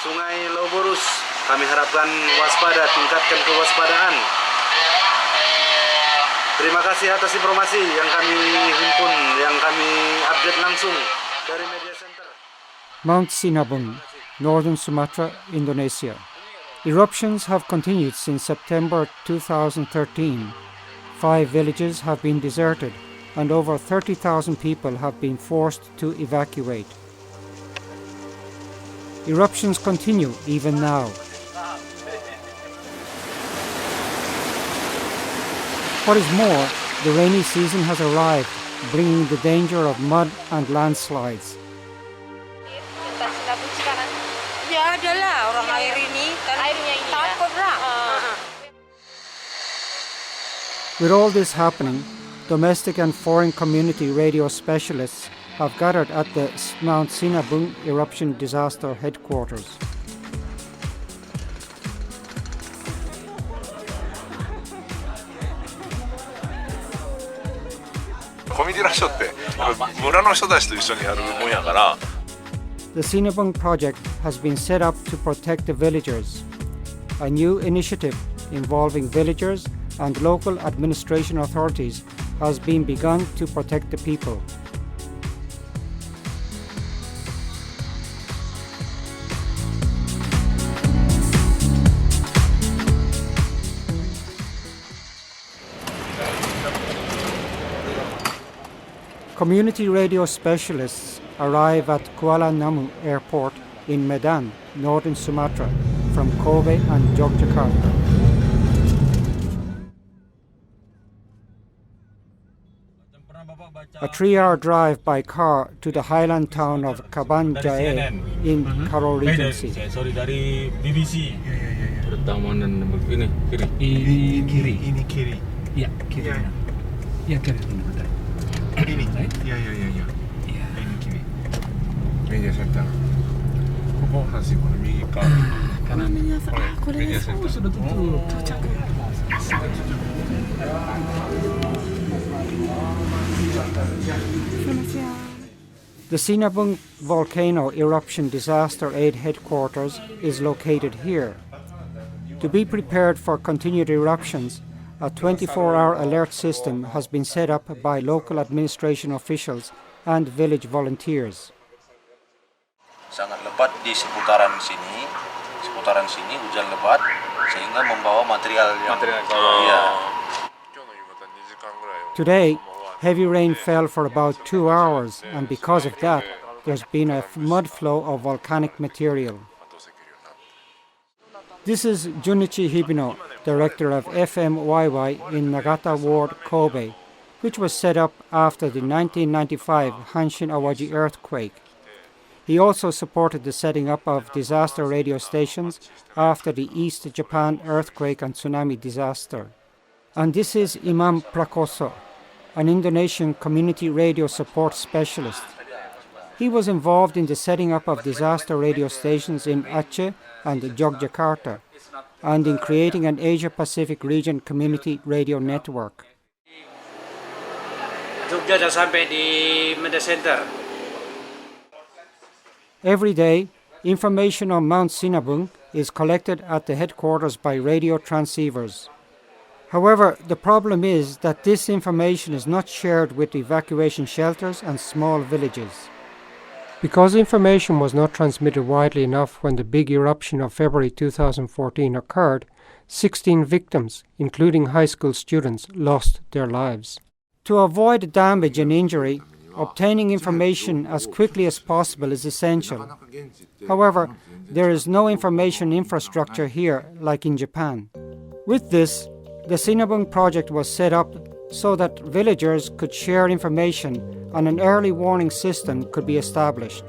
Sungai Loborus, kami harapkan waspada, tingkatkan kewaspadaan. Terima kasih atas informasi yang kami himpun, yang kami update langsung dari media center. Mt.Sinabung, Northern Sumatra, Indonesia. Eruptions have continued since September 2013. 5 villages have been deserted and over 30,000 people have been forced to evacuate. Eruptions continue even now. What is more, the rainy season has arrived, bringing the danger of mud and landslides. Ya adalah orang air ini kan takut lah. With all this happening, domestic and foreign community radio specialists have gathered at the Mt.Sinabung eruption disaster headquarters. The Sinabung project has been set up to protect the villagers. A new initiative involving villagers and local administration authorities has been begun to protect the people. Community radio specialists arrive at Kuala Namu Airport in Medan, Northern Sumatra, from Kobe and Yogyakarta. A 3-hour drive by car to the highland town of Kaban Jae in Karo Regency. Sorry, dari BBC. Pertamanan ini kiri. Ini kiri. Ya, kiri. Ya, kiri. Ini. Ya. Ini kiri. Media center. Koko masih mau migi ka. Kanan. Media center. Sudah tutup. The Sinabung volcano eruption disaster aid headquarters is located here. To be prepared for continued eruptions, a 24-hour alert system has been set up by local administration officials and village volunteers. Sangat lebat di seputaran sini hujan lebat sehingga membawa material yang Today, heavy rain fell for about 2 hours, and because of that, there's been a mud flow of volcanic material. This is Junichi Hibino, director of FMYY in Nagata Ward, Kobe, which was set up after the 1995 Hanshin Awaji earthquake. He also supported the setting up of disaster radio stations after the East Japan earthquake and tsunami disaster. And this is Imam Prakoso, an Indonesian community radio support specialist. He was involved in the setting up of disaster radio stations in Aceh and Yogyakarta, and in creating an Asia-Pacific region community radio network. Jogja sudah sampai di media center. Every day, information on Mt.Sinabung is collected at the headquarters by radio transceivers. However, the problem is that this information is not shared with evacuation shelters and small villages. Because information was not transmitted widely enough when the big eruption of February 2014 occurred, 16 victims, including high school students, lost their lives. To avoid damage and injury, obtaining information as quickly as possible is essential. However, there is no information infrastructure here like in Japan. With this, the Sinabung project was set up so that villagers could share information and an early warning system could be established.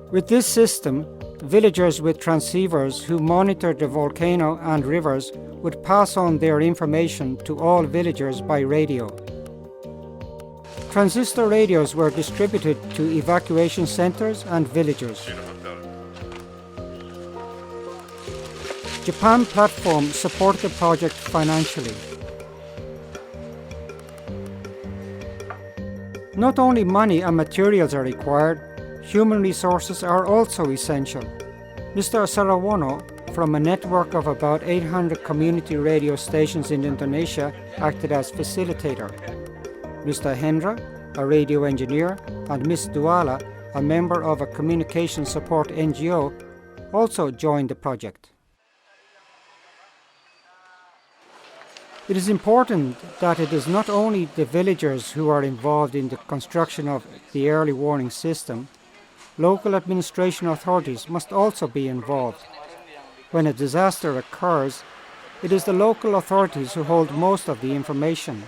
With this system, villagers with transceivers who monitored the volcano and rivers would pass on their information to all villagers by radio. Transistor radios were distributed to evacuation centers and villagers. Japan Platform supported the project financially. Not only money and materials are required, Human resources are also essential. Mr. Sarawono, from a network of about 800 community radio stations in Indonesia, acted as facilitator. Mr. Hendra, a radio engineer, and Ms. Duala, a member of a communication support NGO, also joined the project. It is important that it is not only the villagers who are involved in the construction of the early warning system. Local administration authorities must also be involved. When a disaster occurs, it is the local authorities who hold most of the information.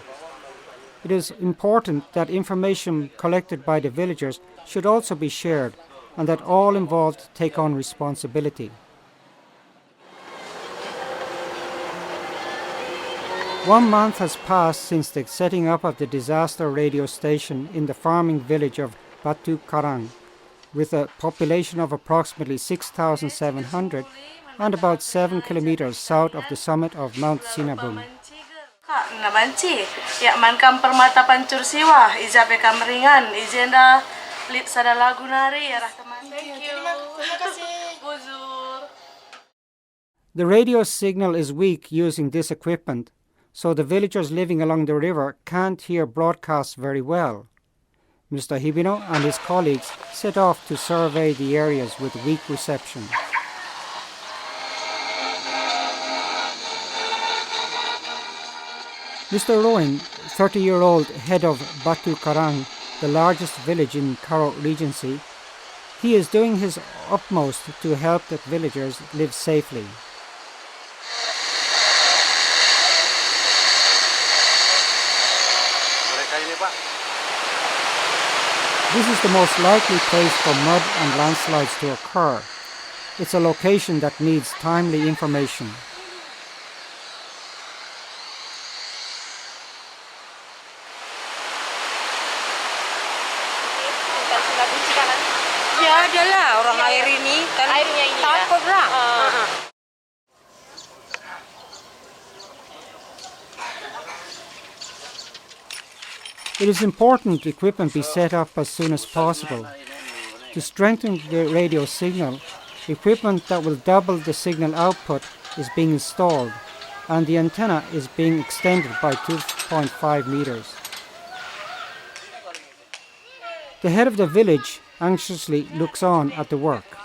It is important that information collected by the villagers should also be shared and that all involved take on responsibility. One month has passed since the setting up of the disaster radio station in the farming village of Batu Karang, with a population of approximately 6,700 and about 7 kilometers south of the summit of Mt.Sinabung. Nabanci, ya mankam permata pancur siwa, izabe kameringan, izenda lit sada lagu nari, ya teman. Thank you. Terima kasih. Buzur. The radio signal is weak using this equipment, so the villagers living along the river can't hear broadcasts very well. Mr. Hibino and his colleagues set off to survey the areas with weak reception. Mr. Rowan, 30-year-old head of Batu Karang, the largest village in Karo Regency, he is doing his utmost to help the villagers live safely. This is the most likely place for mud and landslides to occur. It's a location that needs timely information. Ya ada lah orang air ini kan Airnya ini ya? takut lah. It is important equipment be set up as soon as possible. To strengthen the radio signal, equipment that will double the signal output is being installed, and the antenna is being extended by 2.5 meters. The head of the village anxiously looks on at the work.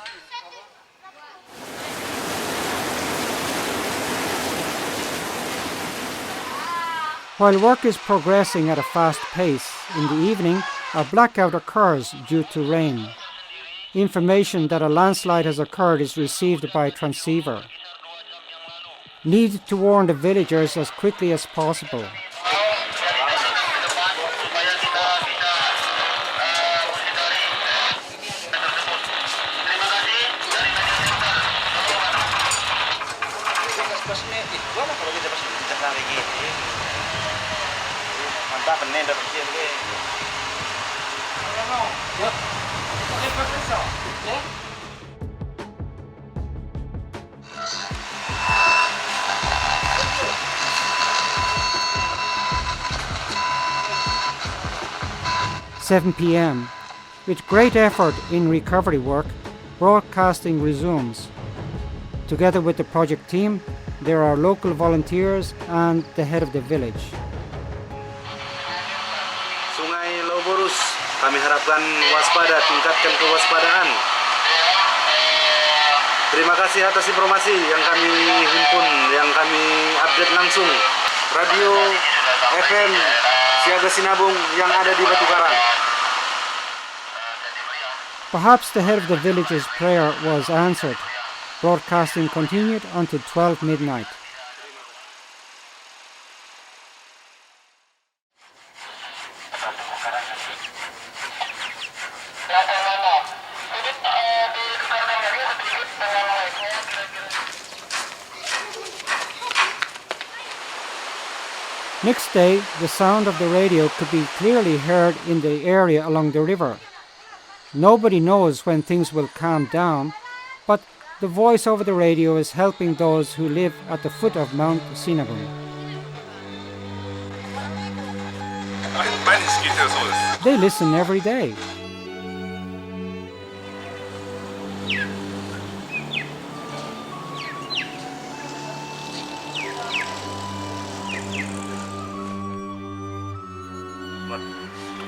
While work is progressing at a fast pace, in the evening a blackout occurs due to rain. Information that a landslide has occurred is received by a transceiver. Need to warn the villagers as quickly as possible. (7 p.m.) With great effort in recovery work, broadcasting resumes. Together with the project team, there are local volunteers and the head of the village. Sungai Lauborus, kami harapkan waspada, tingkatkan kewaspadaan. Terima kasih atas informasi yang kami himpun, yang kami update langsung. Radio FM Siaga Sinabung yang ada di Batu Karang. Perhaps the head of the village's prayer was answered. Broadcasting continued until 12 midnight. Next day, the sound of the radio could be clearly heard in the area along the river. Nobody knows when things will calm down, but the voice over the radio is helping those who live at the foot of Mt.Sinabung. They listen every day. Buat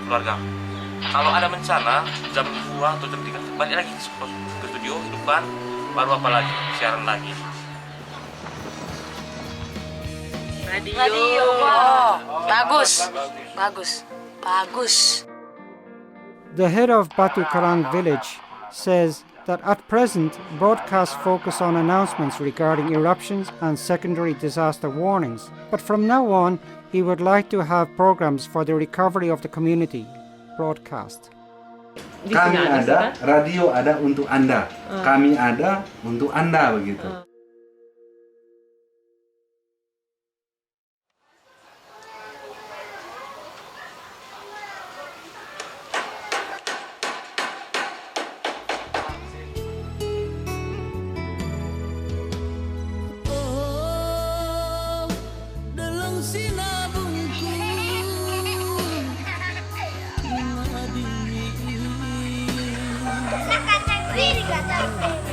keluarga. Kalau ada bencana jam 2 atau jam 3 balik lagi ke studio, hidupkan, baru apa lagi, siaran lagi. Radio. Oh, bagus. Bagus. Bagus. The head of Batu Karang village says that at present broadcasts focus on announcements regarding eruptions and secondary disaster warnings, but from now on he would like to have programs for the recovery of the community broadcast. Kami ada, radio ada untuk Anda. Kami ada untuk Anda begitu. Kacang diri kacang.